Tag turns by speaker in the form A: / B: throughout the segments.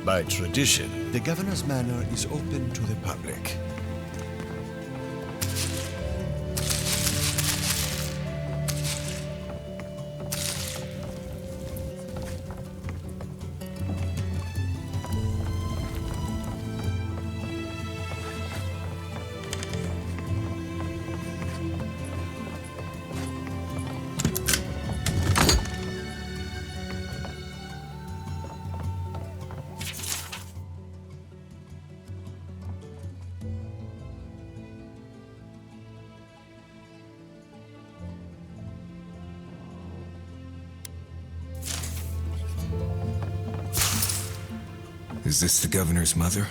A: By tradition, the governor's manor is open to the public.
B: Is this the governor's mother?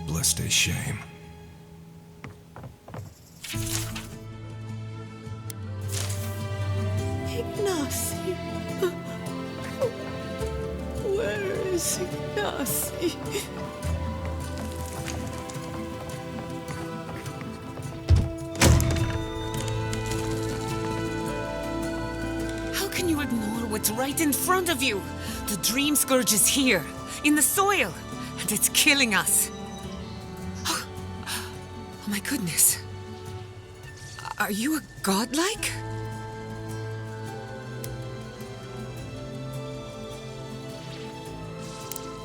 B: Blessed a shame.
C: Ignacy. Where is Ignacy?
D: How can you ignore what's right in front of you? The Dream Scourge is here, in the soil, and it's killing us. Oh my goodness. Are you a godlike?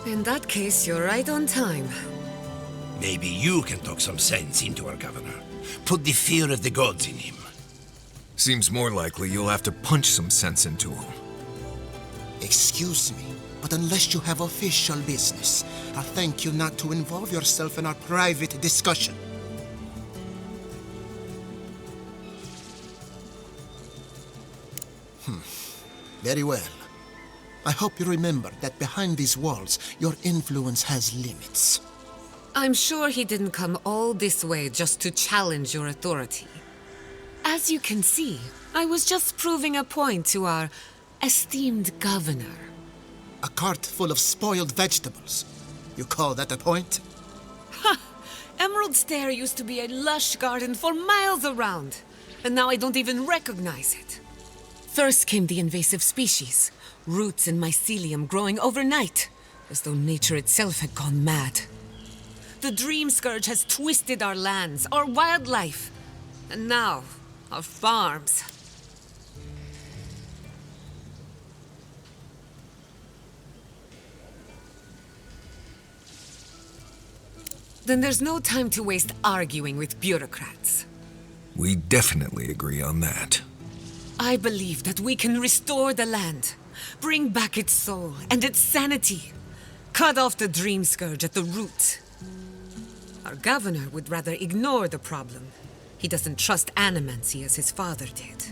D: In that case, you're right on time.
E: Maybe you can talk some sense into our governor. Put the fear of the gods in him.
B: Seems more likely you'll have to punch some sense into him.
F: Excuse me, but unless you have official business, I'll thank you not to involve yourself in our private discussion. Very well. I hope you remember that behind these walls, your influence has limits.
D: I'm sure he didn't come all this way just to challenge your authority. As you can see, I was just proving a point to our esteemed governor.
F: A cart full of spoiled vegetables. You call that a point?
D: Ha! Emerald Stair used to be a lush garden for miles around, and now I don't even recognize it. First came the invasive species, roots and mycelium growing overnight, as though nature itself had gone mad. The Dream Scourge has twisted our lands, our wildlife, and now our farms. Then there's no time to waste arguing with bureaucrats.
B: We definitely agree on that.
D: I believe that we can restore the land, bring back its soul and its sanity, cut off the Dream Scourge at the root. Our governor would rather ignore the problem. He doesn't trust animancy as his father did.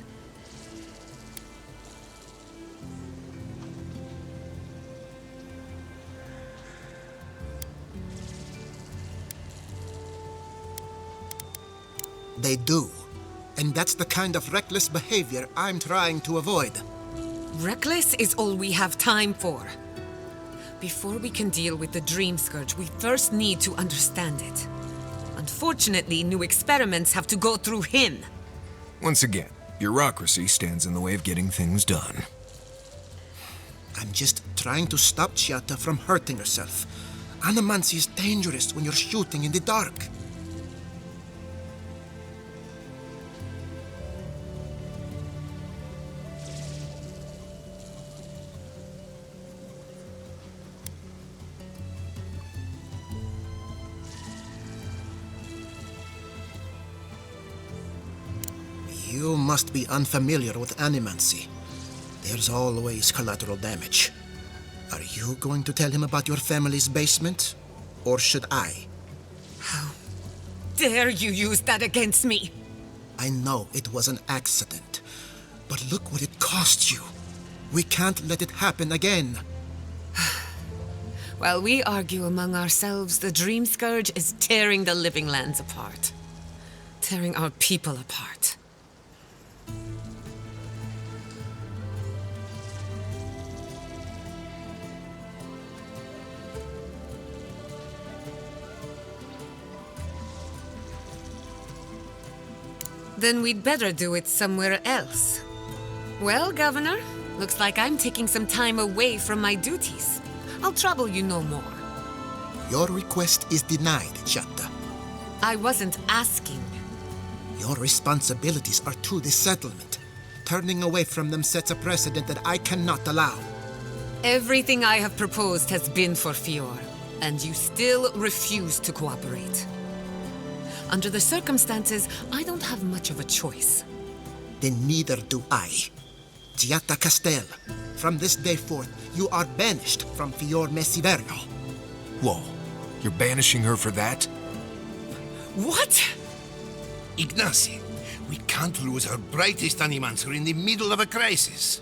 F: They do. And that's the kind of reckless behavior I'm trying to avoid.
D: Reckless is all we have time for. Before we can deal with the Dream Scourge, we first need to understand it. Unfortunately, new experiments have to go through him.
B: Once again, bureaucracy stands in the way of getting things done.
F: I'm just trying to stop Chiata from hurting herself. Animancy is dangerous when you're shooting in the dark. You must be unfamiliar with animancy. There's always collateral damage. Are you going to tell him about your family's basement? Or should I?
D: How dare you use that against me?
F: I know it was an accident, but look what it cost you. We can't let it happen again.
D: While we argue among ourselves, the Dream Scourge is tearing the living lands apart. Tearing our people apart. Then we'd better do it somewhere else. Well, Governor, looks like I'm taking some time away from my duties. I'll trouble you no more.
F: Your request is denied, Giatta.
D: I wasn't asking.
F: Your responsibilities are to the settlement. Turning away from them sets a precedent that I cannot allow.
D: Everything I have proposed has been for Fior, and you still refuse to cooperate. Under the circumstances, I don't have much of a choice.
F: Then neither do I. Giatta Castel, from this day forth, you are banished from Fior Messiverno.
B: Whoa, you're banishing her for that?
D: What?
E: Ignacy, we can't lose our brightest animancer in the middle of a crisis.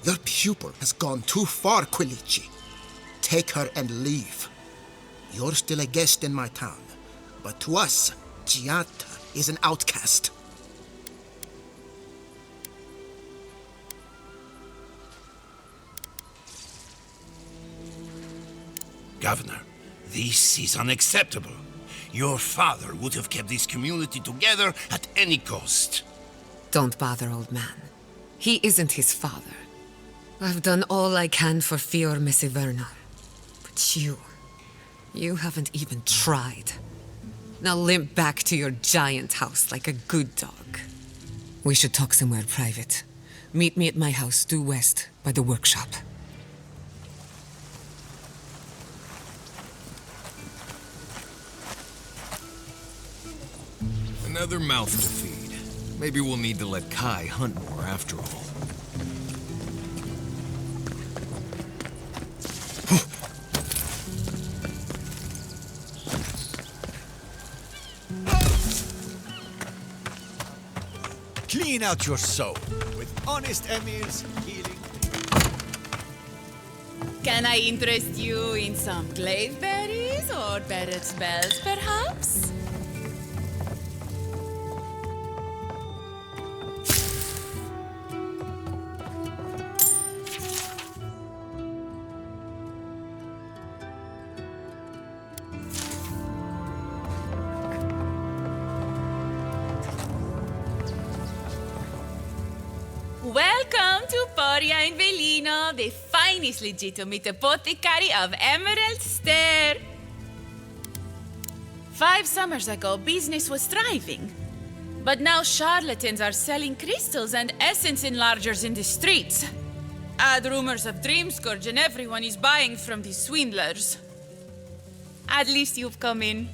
F: Your pupil has gone too far, Quilici. Take her and leave. You're still a guest in my town, but to us, Giatta is an outcast.
E: Governor, this is unacceptable. Your father would have kept this community together at any cost.
D: Don't bother, old man. He isn't his father. I've done all I can for Fior Messiverno. But you haven't even tried. Now limp back to your giant house like a good dog. We should talk somewhere private. Meet me at my house due west by the workshop.
B: Another mouth to feed. Maybe we'll need to let Kai hunt more after all.
A: Clean out your soul with honest emirs healing.
C: Can I interest you in some glaive berries or better spells, perhaps? Welcome to Poria in Velino, the finest legitimate apothecary of Emerald Stair. 5 summers ago, business was thriving. But now charlatans are selling crystals and essence enlargers in the streets. Add rumors of Dreamscourge and everyone is buying from these swindlers. At least you've come in.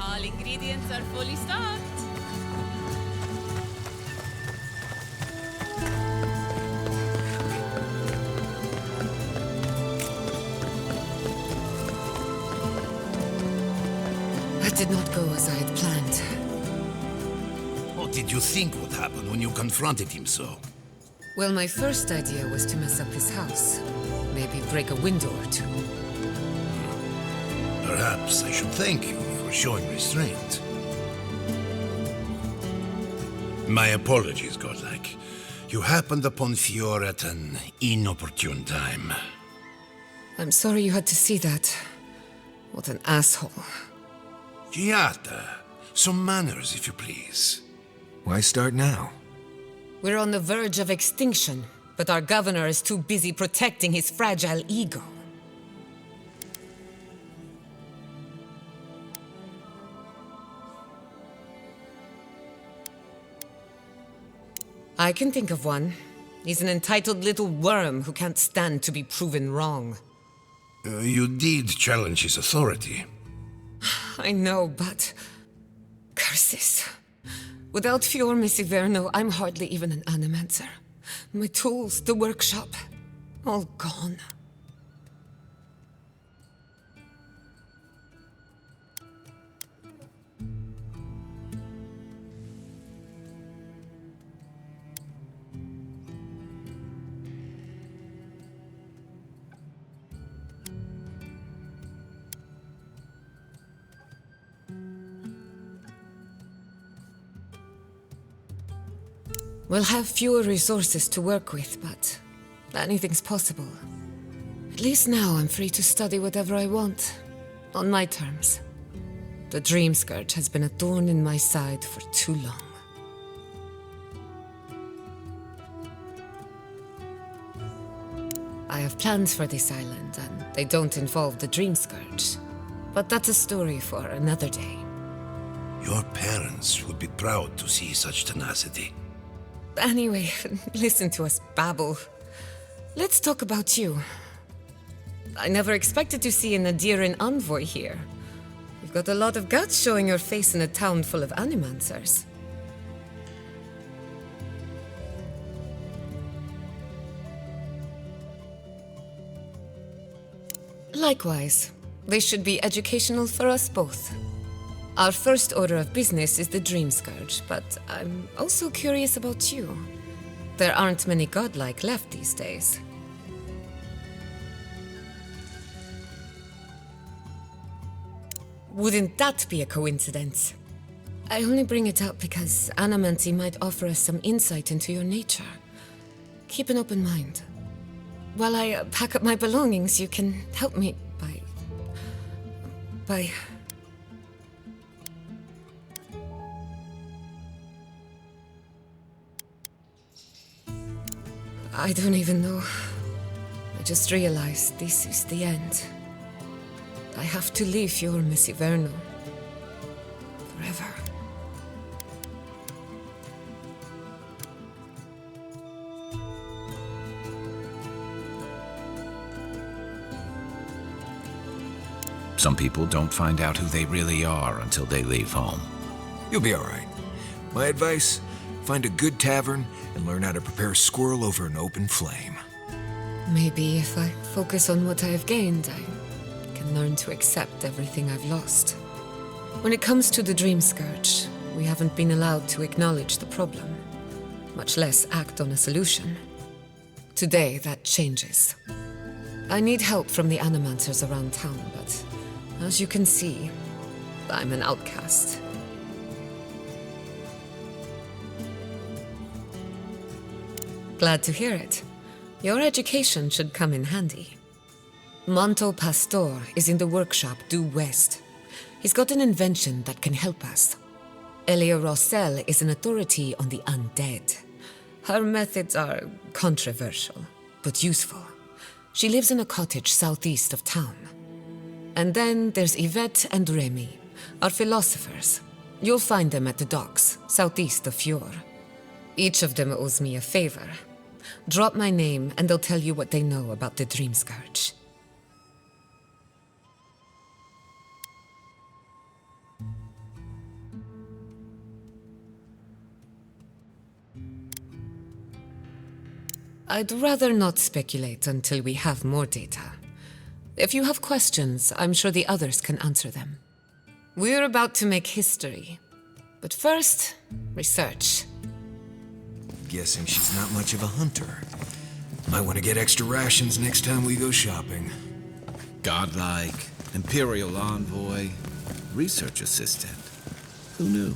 C: All ingredients are fully stocked.
D: That did not go as I had planned.
E: What did you think would happen when you confronted him so?
D: Well, my first idea was to mess up his house. Maybe break a window or two.
E: Perhaps I should thank you for showing restraint. My apologies, Godlike. You happened upon Fior at an inopportune time.
D: I'm sorry you had to see that. What an asshole.
E: Giatta, some manners, if you please.
B: Why start now?
D: We're on the verge of extinction, but our governor is too busy protecting his fragile ego. I can think of one. He's an entitled little worm who can't stand to be proven wrong.
E: You did challenge his authority.
D: I know, but... curses. Without Fior Messiverno, I'm hardly even an animancer. My tools, the workshop, all gone. We'll have fewer resources to work with, but anything's possible. At least now I'm free to study whatever I want, on my terms. The Dream Scourge has been a thorn in my side for too long. I have plans for this island, and they don't involve the Dream Scourge. But that's a story for another day.
E: Your parents would be proud to see such tenacity.
D: Anyway, listen to us babble. Let's talk about you. I never expected to see an Adieran envoy here. You've got a lot of guts showing your face in a town full of animancers. Likewise, they should be educational for us both. Our first order of business is the Dream Scourge, but I'm also curious about you. There aren't many godlike left these days. Wouldn't that be a coincidence? I only bring it up because Animancy might offer us some insight into your nature. Keep an open mind. While I pack up my belongings, you can help me by... I don't even know. I just realized this is the end. I have to leave Fior Messiverno. Forever.
G: Some people don't find out who they really are until they leave home.
B: You'll be all right. My advice, find a good tavern and learn how to prepare a squirrel over an open flame.
D: Maybe if I focus on what I have gained, I can learn to accept everything I've lost. When it comes to the Dream Scourge, we haven't been allowed to acknowledge the problem, much less act on a solution. Today, that changes. I need help from the animancers around town, but as you can see, I'm an outcast. Glad to hear it. Your education should come in handy. Monto Pastor is in the workshop due west. He's got an invention that can help us. Elia Rossell is an authority on the undead. Her methods are controversial, but useful. She lives in a cottage southeast of town. And then there's Yvette and Remy, our philosophers. You'll find them at the docks, southeast of Fior. Each of them owes me a favor. Drop my name and they'll tell you what they know about the Dream Scourge. I'd rather not speculate until we have more data. If you have questions, I'm sure the others can answer them. We're about to make history. But first, research.
B: Guessing she's not much of a hunter. Might want to get extra rations next time we go shopping.
G: Godlike, Imperial Envoy, Research Assistant. Who knew?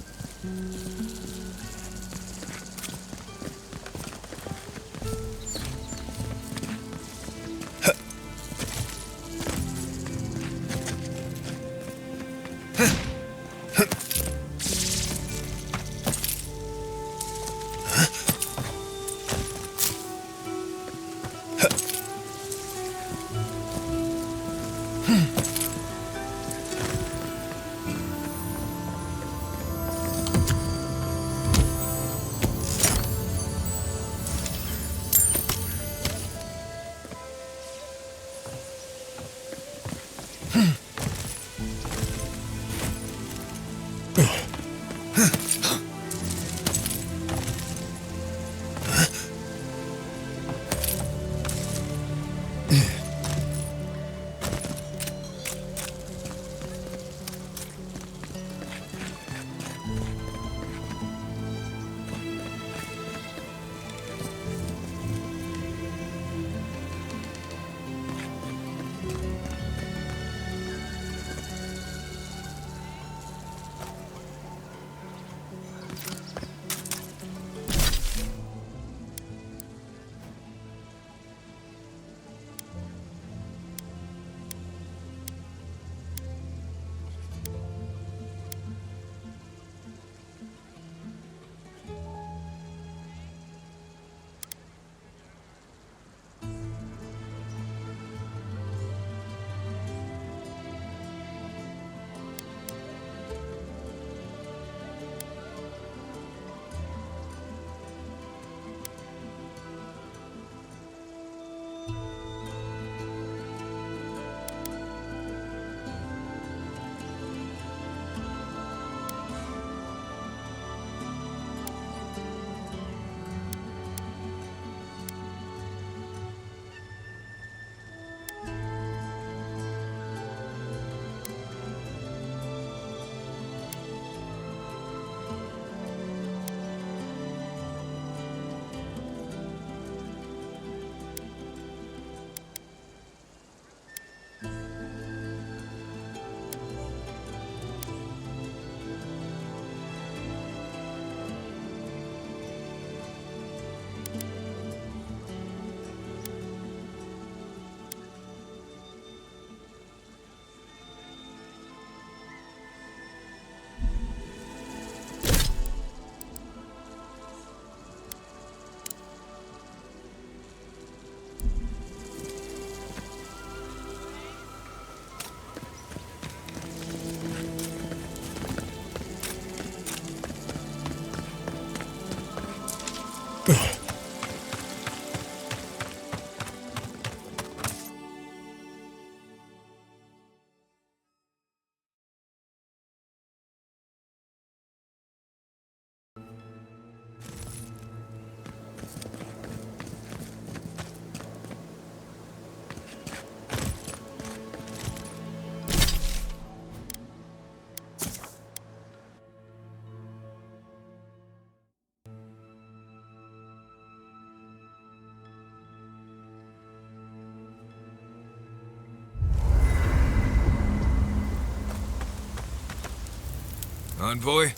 B: Envoy?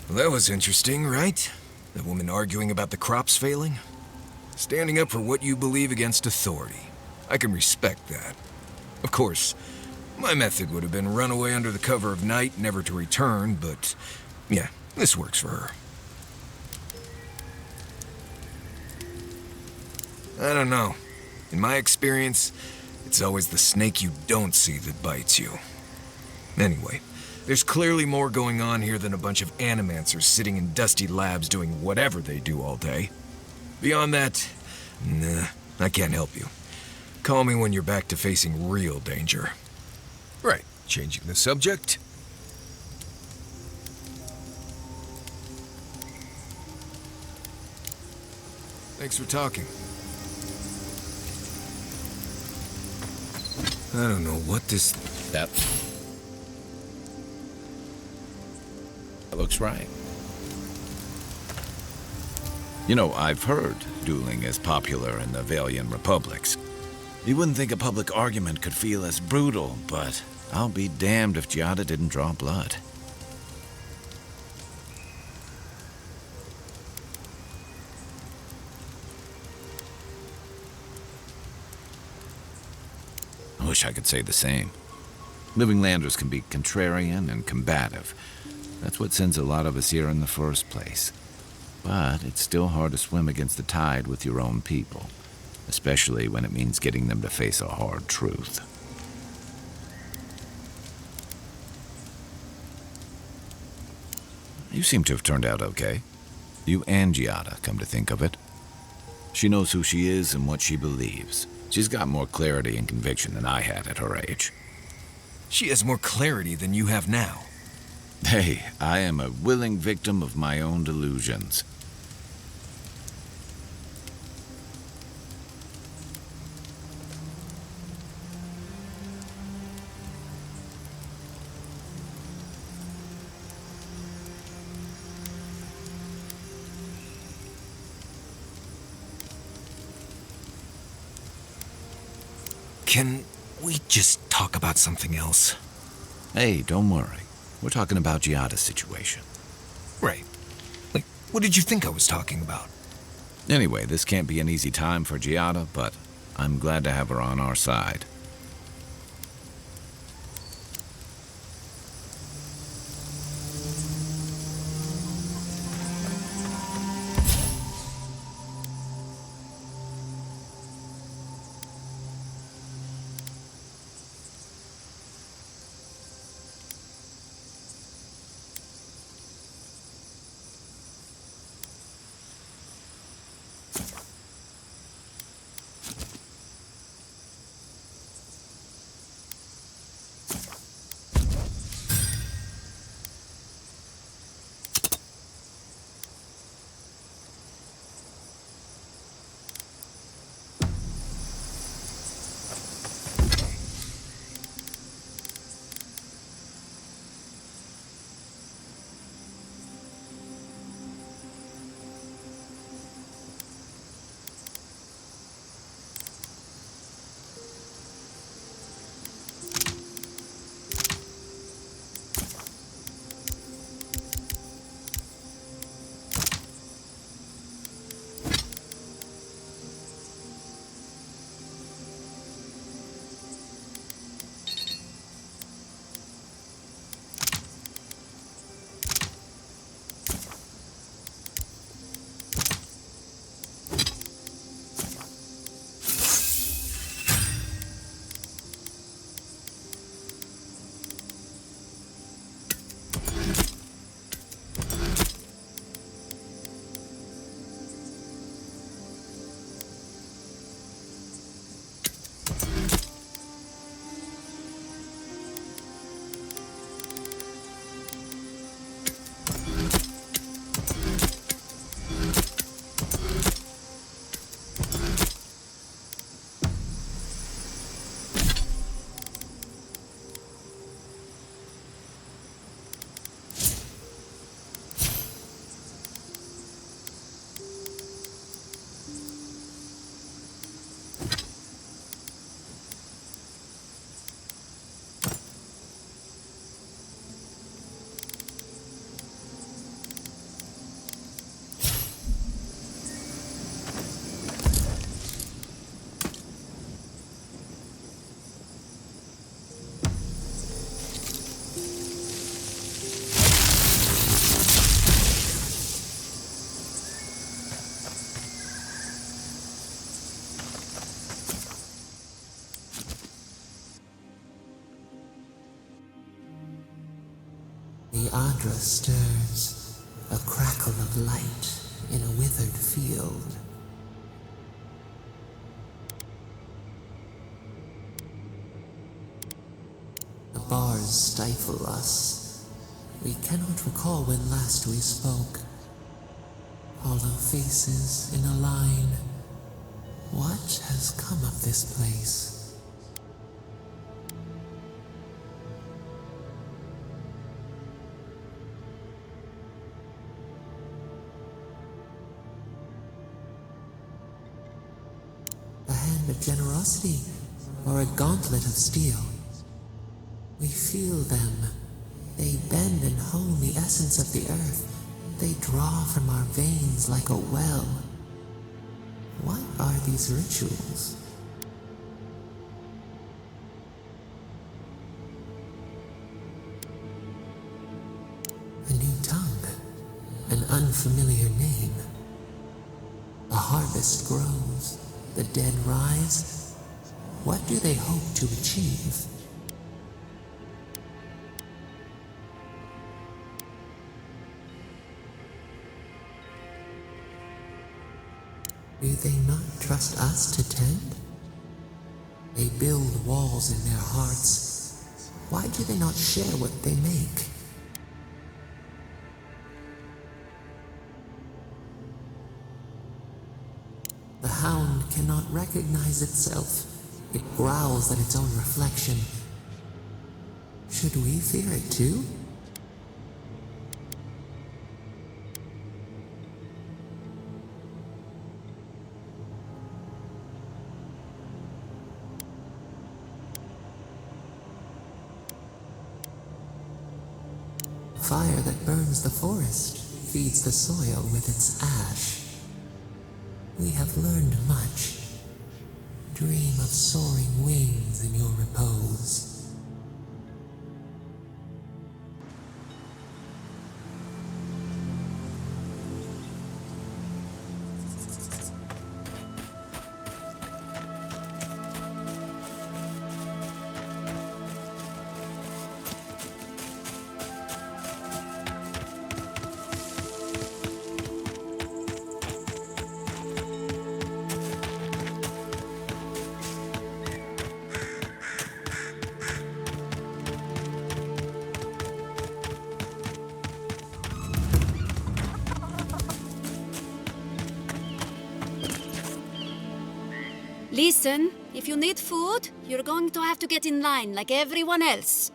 B: Well, that was interesting, right? The woman arguing about the crops failing? Standing up for what you believe against authority. I can respect that. Of course, my method would have been run away under the cover of night, never to return, but yeah, this works for her. I don't know. In my experience, it's always the snake you don't see that bites you. Anyway, there's clearly more going on here than a bunch of animancers sitting in dusty labs doing whatever they do all day. Beyond that, nah, I can't help you. Call me when you're back to facing real danger. Right, changing the subject. Thanks for talking. I don't know what this...
G: That looks right. You know, I've heard dueling is popular in the Valian republics. You wouldn't think a public argument could feel as brutal, but I'll be damned if Giada didn't draw blood. I wish I could say the same. Living Landers can be contrarian and combative. That's what sends a lot of us here in the first place. But it's still hard to swim against the tide with your own people, especially when it means getting them to face a hard truth. You seem to have turned out okay. You and Giada, come to think of it. She knows who she is and what she believes. She's got more clarity and conviction than I had at her age.
B: She has more clarity than you have now.
G: Hey, I am a willing victim of my own delusions.
B: Can we just talk about something else?
G: Hey, don't worry. We're talking about Giada's situation.
B: Right. Like, what did you think I was talking about?
G: Anyway, this can't be an easy time for Giada, but I'm glad to have her on our side.
H: The Adra stirs, a crackle of light in a withered field. The bars stifle us. We cannot recall when last we spoke. Hollow faces in a line. What has come of this place? A hand of generosity, or a gauntlet of steel. We feel them. They bend and hone the essence of the earth. They draw from our veins like a well. What are these rituals? A new tongue, an unfamiliar name. A harvest grows, the dead rise. What do they hope to achieve? Do they not trust us to tend? They build walls in their hearts. Why do they not share what they make? The hound cannot recognize itself. It growls at its own reflection. Should we fear it too? Fire that burns the forest feeds the soil with its ash. We have learned much. Dream of soaring wings in your repose.
I: Listen, if you need food, you're going to have to get in line like everyone else.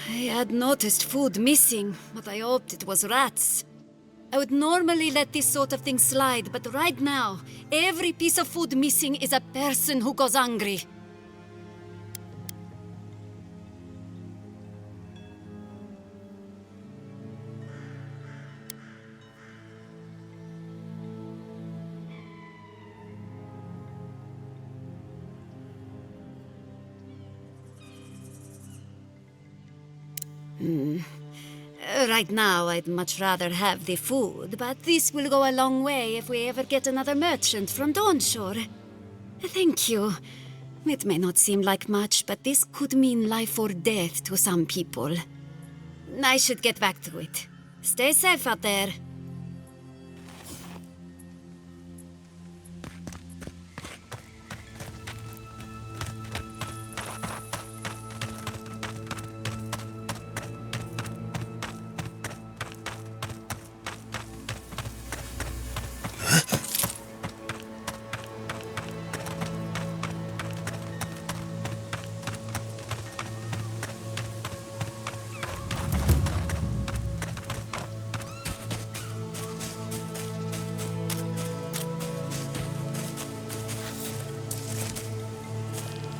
I: I had noticed food missing, but I hoped it was rats. I would normally let this sort of thing slide, but right now, every piece of food missing is a person who goes hungry. Right now, I'd much rather have the food, but this will go a long way if we ever get another merchant from Dawnshore. Thank you. It may not seem like much, but this could mean life or death to some people. I should get back to it. Stay safe out there.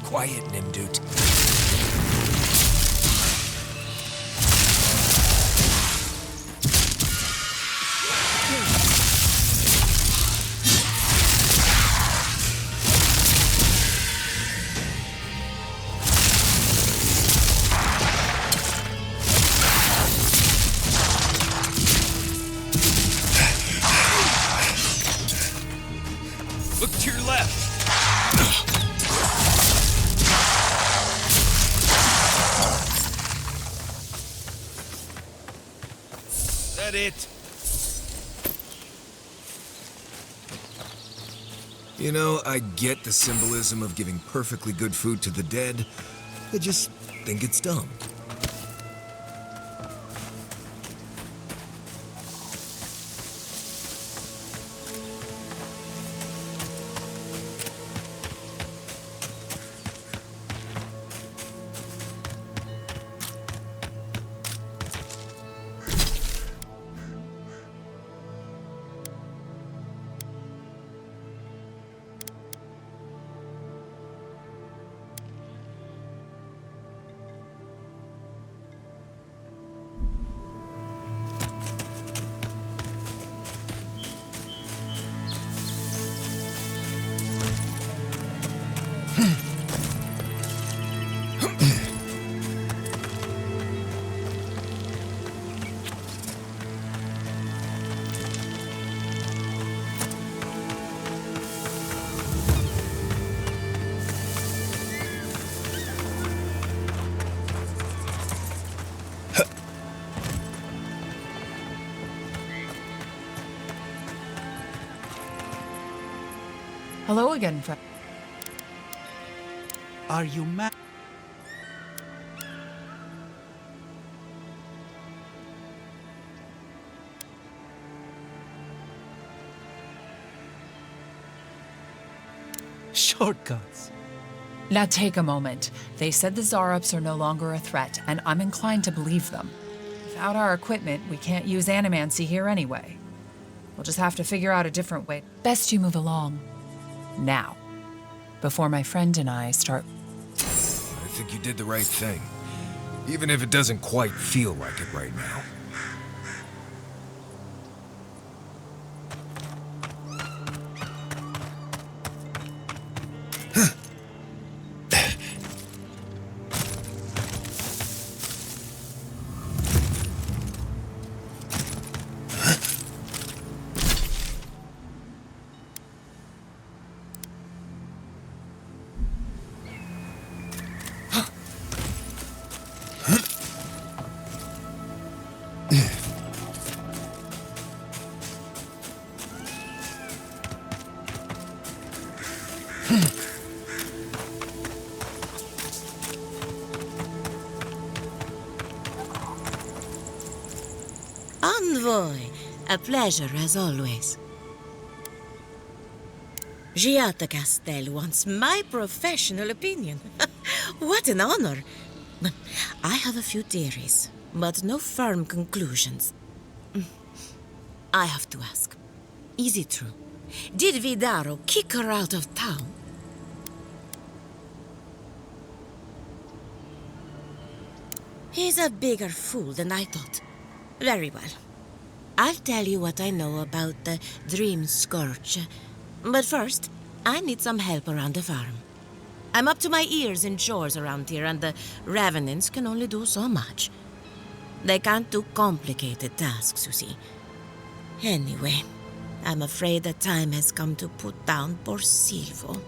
B: Quiet, Nimdut. Look to your
E: it?
B: You know, I get the symbolism of giving perfectly good food to the dead. I just think it's dumb.
J: Hello again, friend.
A: Are you mad? Shortcuts.
J: Now take a moment. They said the Zarups are no longer a threat, and I'm inclined to believe them. Without our equipment, we can't use animancy here anyway. We'll just have to figure out a different way. Best you move along. Now. Before my friend and I start...
B: I think you did the right thing. Even if it doesn't quite feel like it right now.
K: Envoy, a pleasure as always. Giata Castel wants my professional opinion. What an honor. I have a few theories, but no firm conclusions. I have to ask, is it true? Did Vidaro kick her out of town? He's a bigger fool than I thought. Very well. I'll tell you what I know about the Dream Scourge. But first, I need some help around the farm. I'm up to my ears in chores around here, and the Revenants can only do so much. They can't do complicated tasks, you see. Anyway, I'm afraid the time has come to put down poor Silvo.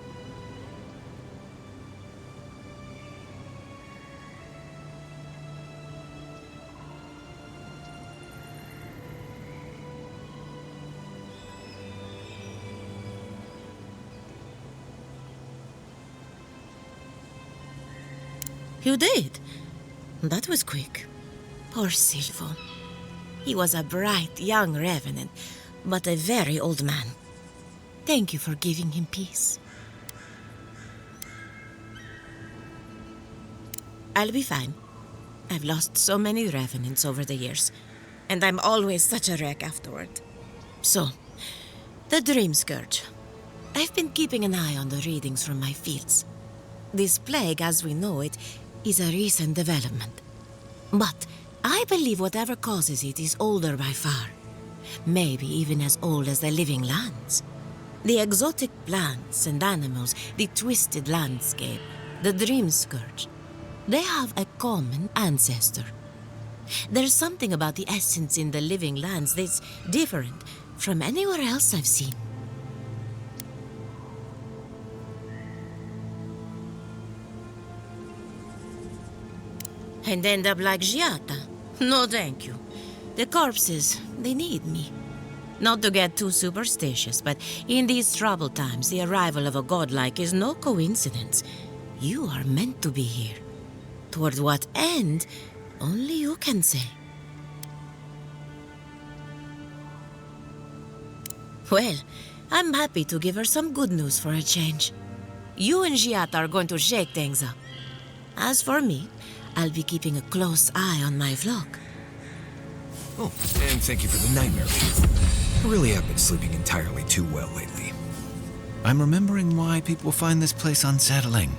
K: You did? That was quick. Poor Silvo. He was a bright young revenant, but a very old man. Thank you for giving him peace. I'll be fine. I've lost so many revenants over the years, and I'm always such a wreck afterward. So, the Dream Scourge. I've been keeping an eye on the readings from my fields. This plague, as we know it, is a recent development. But I believe whatever causes it is older by far. Maybe even as old as the living lands. The exotic plants and animals, the twisted landscape, the Dream Scourge. They have a common ancestor. There's something about the essence in the living lands that's different from anywhere else I've seen. And end up like Giata? No, thank you. The corpses, they need me. Not to get too superstitious, but in these troubled times, the arrival of a godlike is no coincidence. You are meant to be here. Toward what end, only you can say. Well, I'm happy to give her some good news for a change. You and Giat are going to shake things up. As for me, I'll be keeping a close eye on my flock.
B: Oh, and thank you for the nightmare view. I really have been sleeping entirely too well lately.
G: I'm remembering why people find this place unsettling.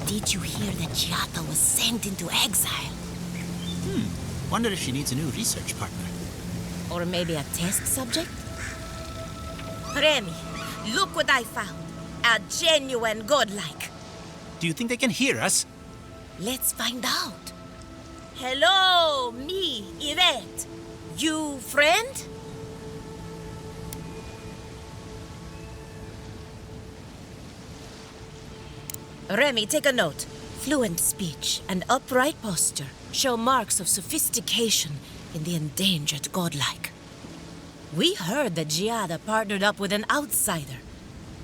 K: Did you hear that Giata was sent into exile?
L: Wonder if she needs a new research partner.
K: Or maybe a test subject? Remy, look what I found. A genuine godlike.
L: Do you think they can hear us?
K: Let's find out. Hello, me, Yvette. You friend? Remy, take a note. Fluent speech and upright posture show marks of sophistication in the endangered godlike. We heard that Giada partnered up with an outsider,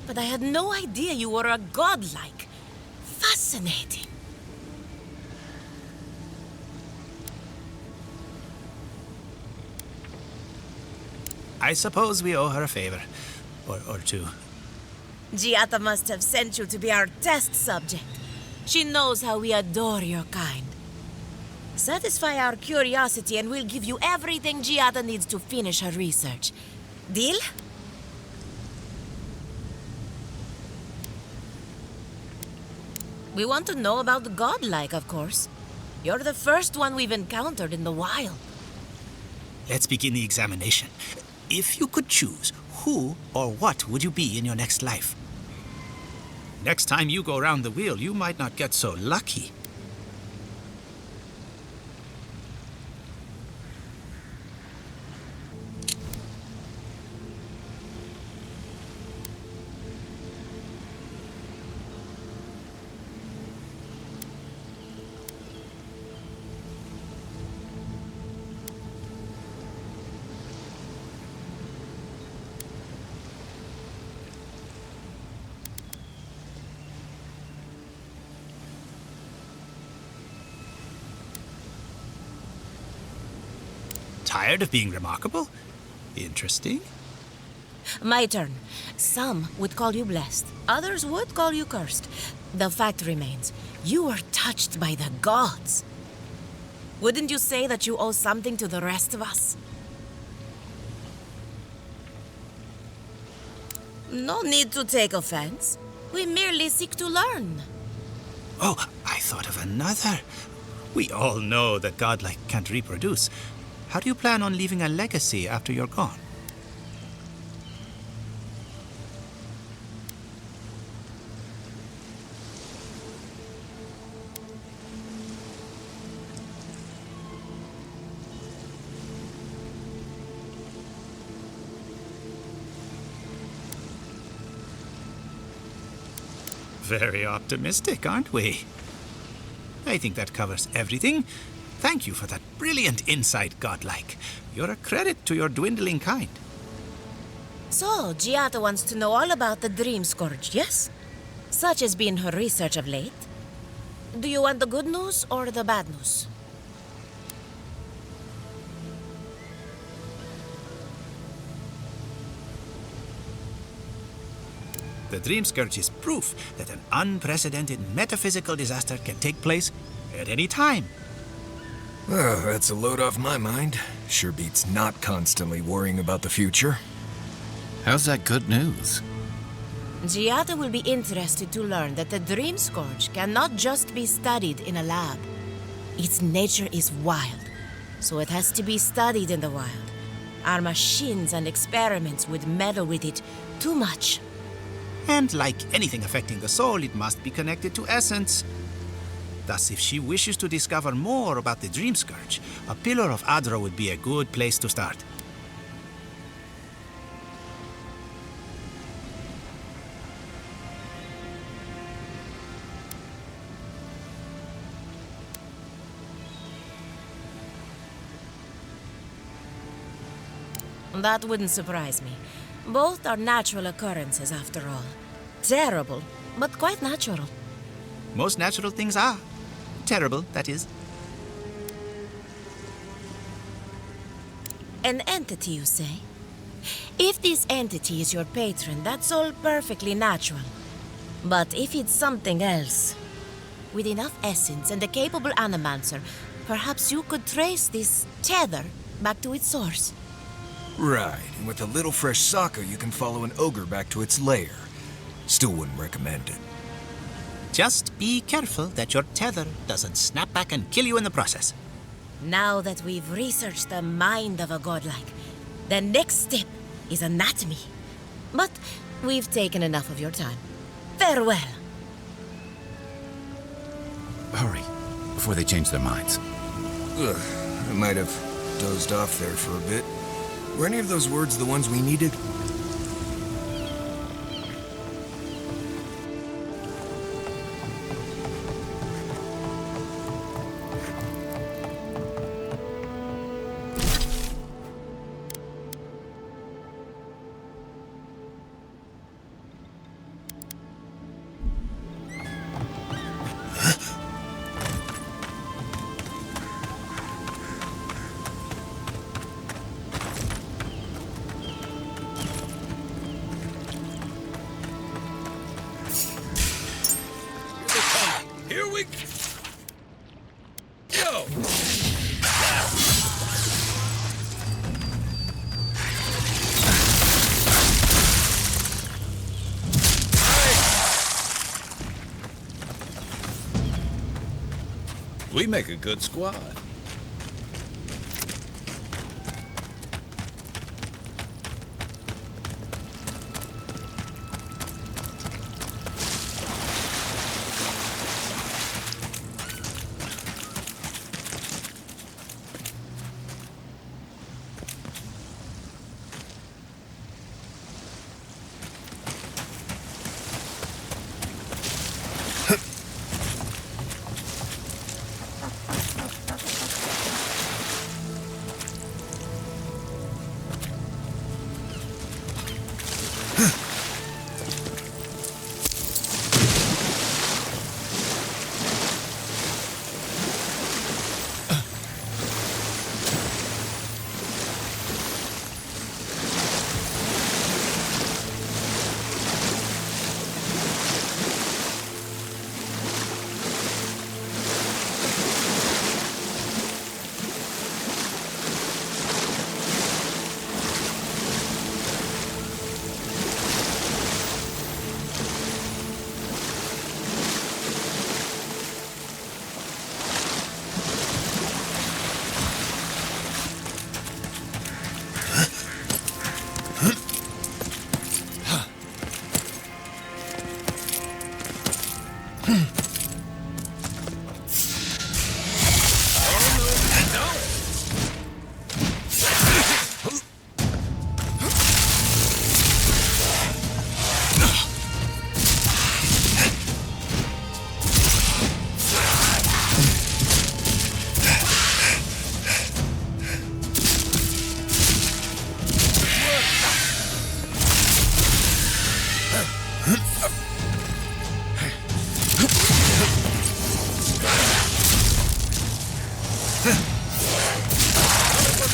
K: but I had no idea you were a godlike. Fascinating.
L: I suppose we owe her a favor. Or two.
K: Giata must have sent you to be our test subject. She knows how we adore your kind. Satisfy our curiosity and we'll give you everything Giata needs to finish her research. Deal? We want to know about the godlike, of course. You're the first one we've encountered in the wild.
L: Let's begin the examination. If you could choose, who or what would you be in your next life? Next time you go round the wheel, you might not get so lucky. tired of being remarkable? Interesting.
K: My turn. Some would call you blessed. Others would call you cursed. The fact remains, you were touched by the gods. Wouldn't you say that you owe something to the rest of us? No need to take offense. We merely seek to learn.
L: Oh, I thought of another. We all know that godlike can't reproduce. How do you plan on leaving a legacy after you're gone? Very optimistic, aren't we? I think that covers everything. Thank you for that brilliant insight, godlike. You're a credit to your dwindling kind.
K: So, Giada wants to know all about the Dream Scourge, yes? Such has been her research of late. Do you want the good news or the bad news?
L: The Dream Scourge is proof that an unprecedented metaphysical disaster can take place at any time.
B: Oh, that's a load off my mind. Sure beats not constantly worrying about the future.
G: How's that good news?
K: Giada will be interested to learn that the Dream Scourge cannot just be studied in a lab. Its nature is wild, so it has to be studied in the wild. Our machines and experiments would meddle with it too much.
L: And like anything affecting the soul, it must be connected to essence. Thus, if she wishes to discover more about the Dream Scourge, a Pillar of Adra would be a good place to start.
K: That wouldn't surprise me. Both are natural occurrences, after all. Terrible, but quite natural.
L: Most natural things are. Terrible, that is.
K: An entity, you say? If this entity is your patron, that's all perfectly natural. But if it's something else, with enough essence and a capable animancer, perhaps you could trace this tether back to its source.
B: Right, and with a little fresh sake, you can follow an ogre back to its lair. Still wouldn't recommend it.
L: Just be careful that your tether doesn't snap back and kill you in the process.
K: Now that we've researched the mind of a godlike, the next step is anatomy. But we've taken enough of your time. Farewell.
G: Hurry, before they change their minds.
B: Ugh, I might have dozed off there for a bit. Were any of those words the ones we needed?
A: Here we go!
G: We make a good squad.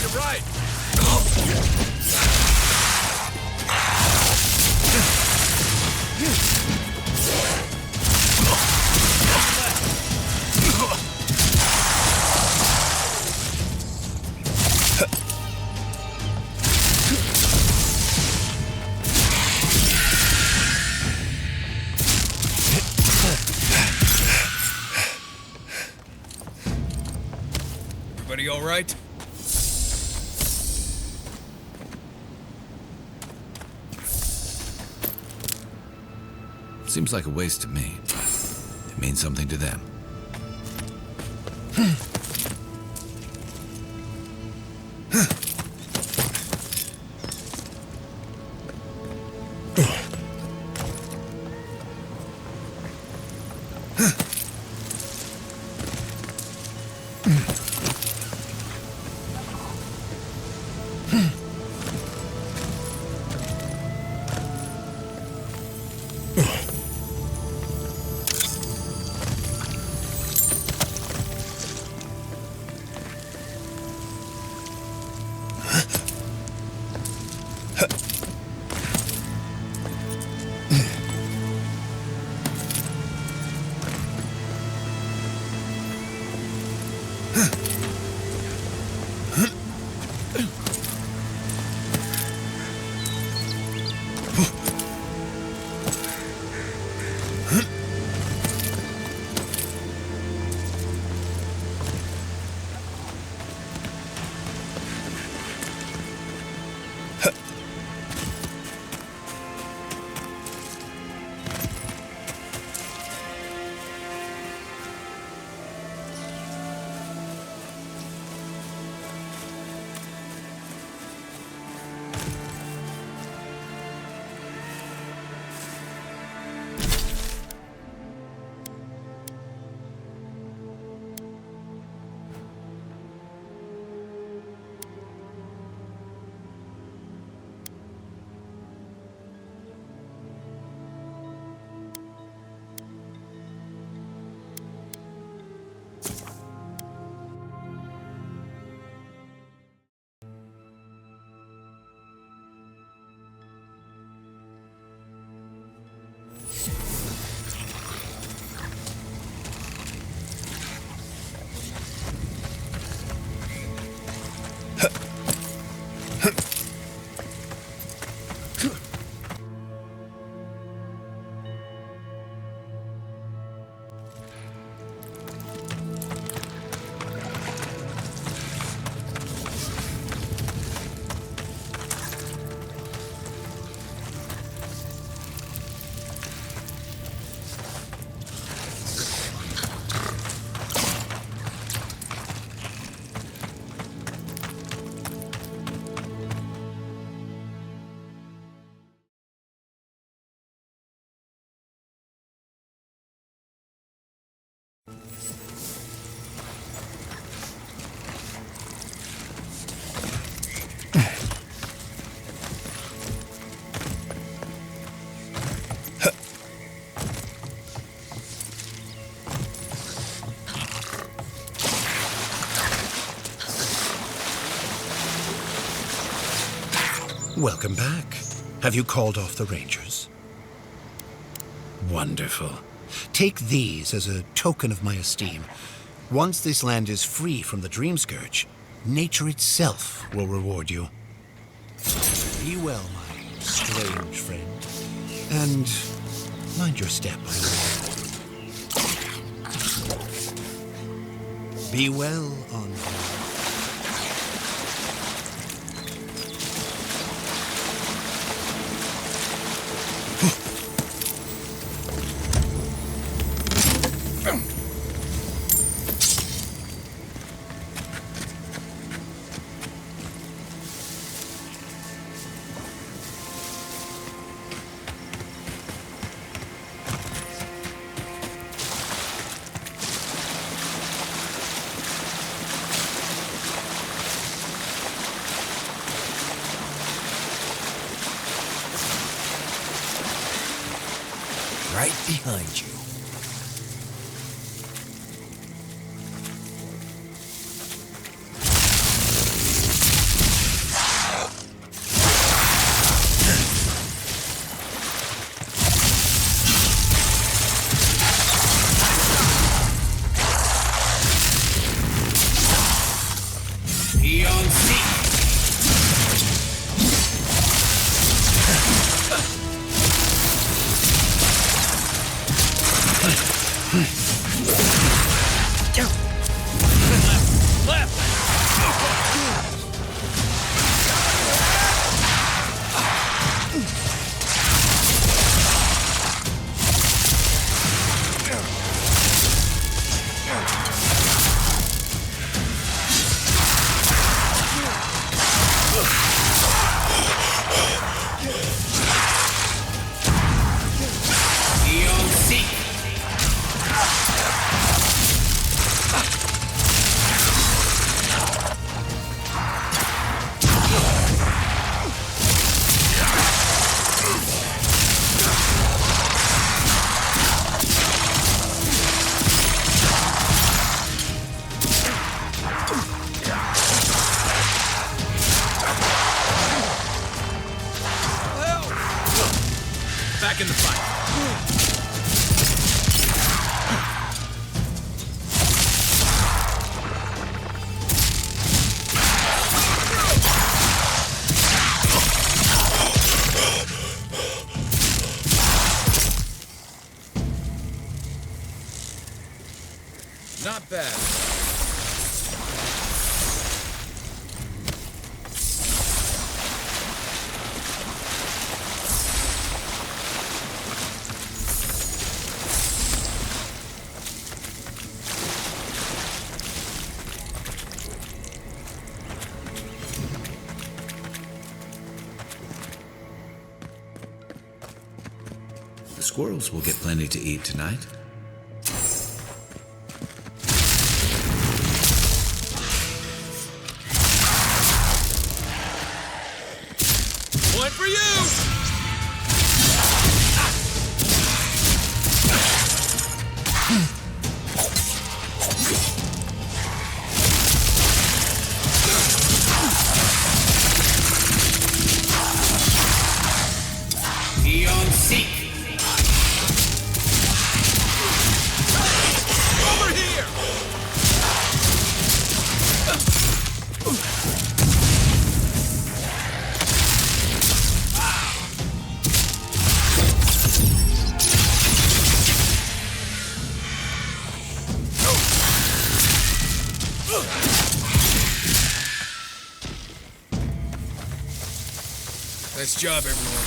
B: You're right. Everybody all right?
G: Seems like a waste to me, but it means something to them.
E: Welcome back. Have you called off the Rangers? Wonderful. Take these as a token of my esteem. Once this land is free from the Dream Scourge, nature itself will reward you. Be well, my strange friend. And mind your step, Be well on.
A: Right behind you.
B: Back in the fight. Not bad.
G: The squirrels will get plenty to eat tonight.
B: Point for you! Over here! Nice job, everyone.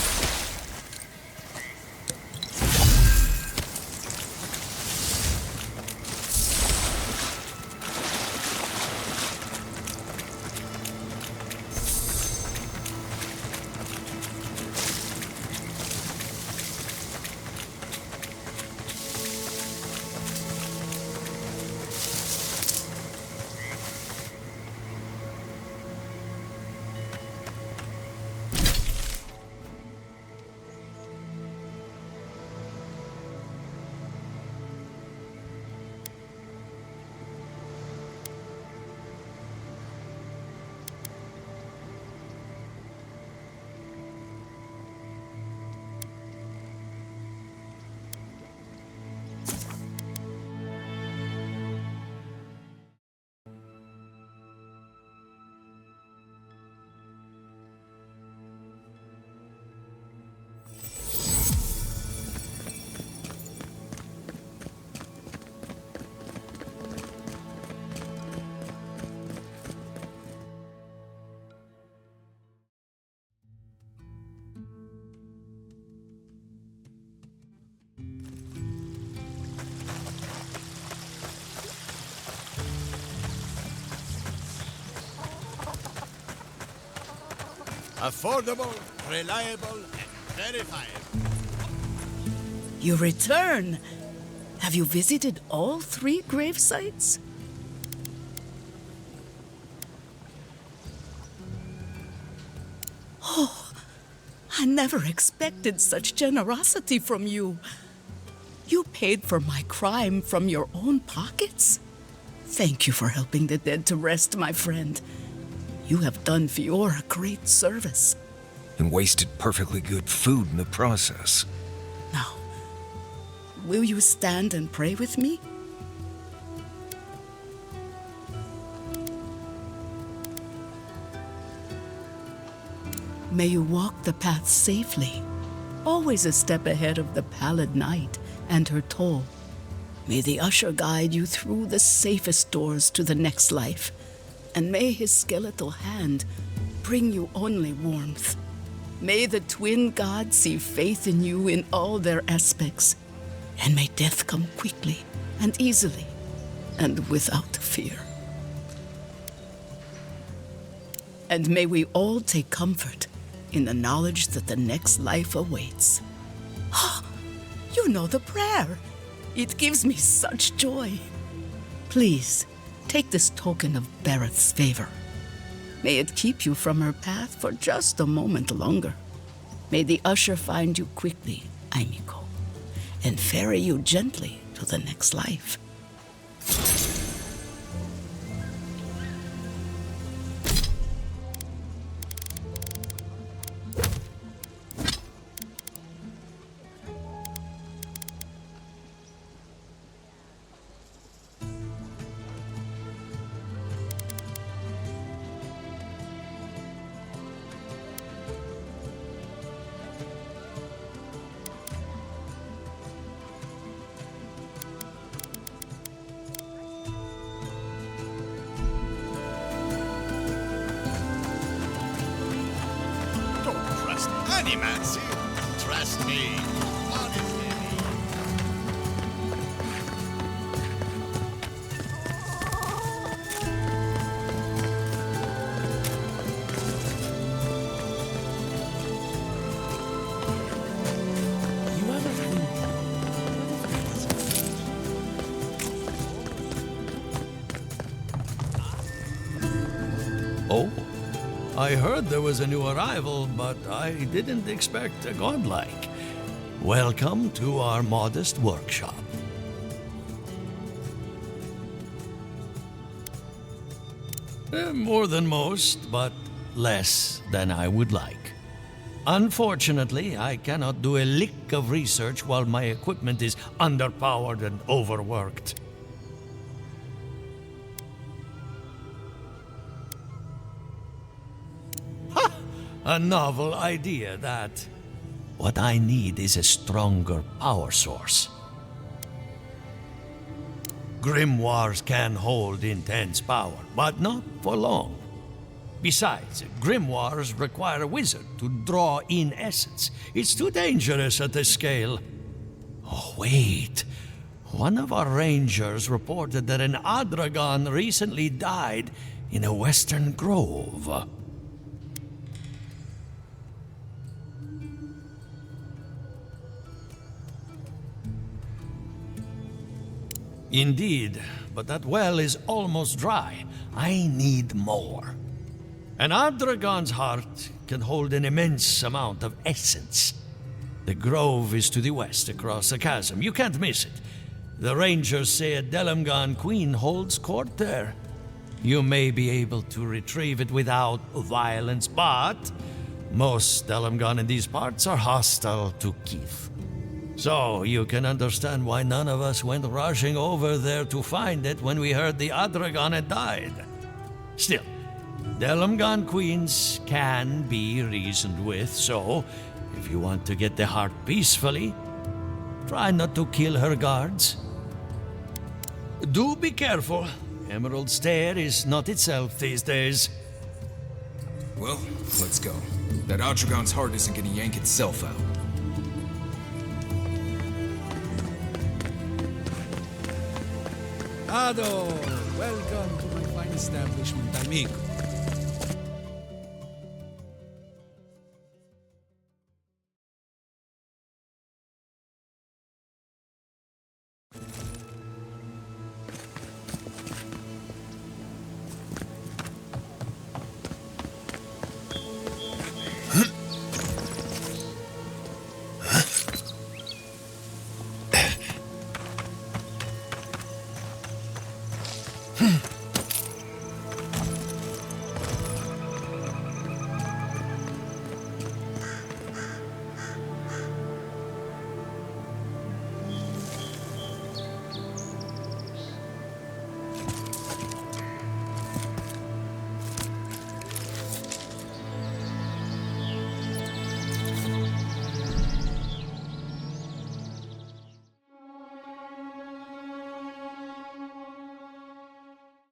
A: Affordable, reliable, and verifiable.
M: You return. Have you visited all 3 grave sites? Oh, I never expected such generosity from you. You paid for my crime from your own pockets? Thank you for helping the dead to rest, my friend. You have done Eora great service.
B: And wasted perfectly good food in the process.
M: Now, will you stand and pray with me? May you walk the path safely, always a step ahead of the pallid night and her toll. May the usher guide you through the safest doors to the next life, and may his skeletal hand bring you only warmth. May the twin gods see faith in you in all their aspects, and may death come quickly and easily and without fear. And may we all take comfort in the knowledge that the next life awaits. You know the prayer. It gives me such joy. Please, take this token of Barrett's favor. May it keep you from her path for just a moment longer. May the usher find you quickly, Aimiko, and ferry you gently to the next life.
A: Any man, see? Trust me. Honest Emmy.
H: You ever think...
N: Oh? I heard there was a new arrival, but I didn't expect a godlike. Welcome to our modest workshop. More than most, but less than I would like. Unfortunately, I cannot do a lick of research while my equipment is underpowered and overworked. A novel idea, that. What I need is a stronger power source. Grimoires can hold intense power, but not for long. Besides, grimoires require a wizard to draw in essence. It's too dangerous at this scale. Oh, wait. One of our rangers reported that an Adragon recently died in a western grove. Indeed, but that well is almost dry. I need more. An Adragon's heart can hold an immense amount of essence. The grove is to the west, across the chasm. You can't miss it. The rangers say a Delamgan queen holds court there. You may be able to retrieve it without violence, but most Delamgan in these parts are hostile to Keith. So, you can understand why none of us went rushing over there to find it when we heard the Adragon had died. Still, Delamgan queens can be reasoned with, so if you want to get the heart peacefully, try not to kill her guards. Do be careful. Emerald Stair is not itself these days.
B: Well, let's go. That Adragon's heart isn't gonna yank itself out.
O: Ado, welcome to my fine establishment, amigo.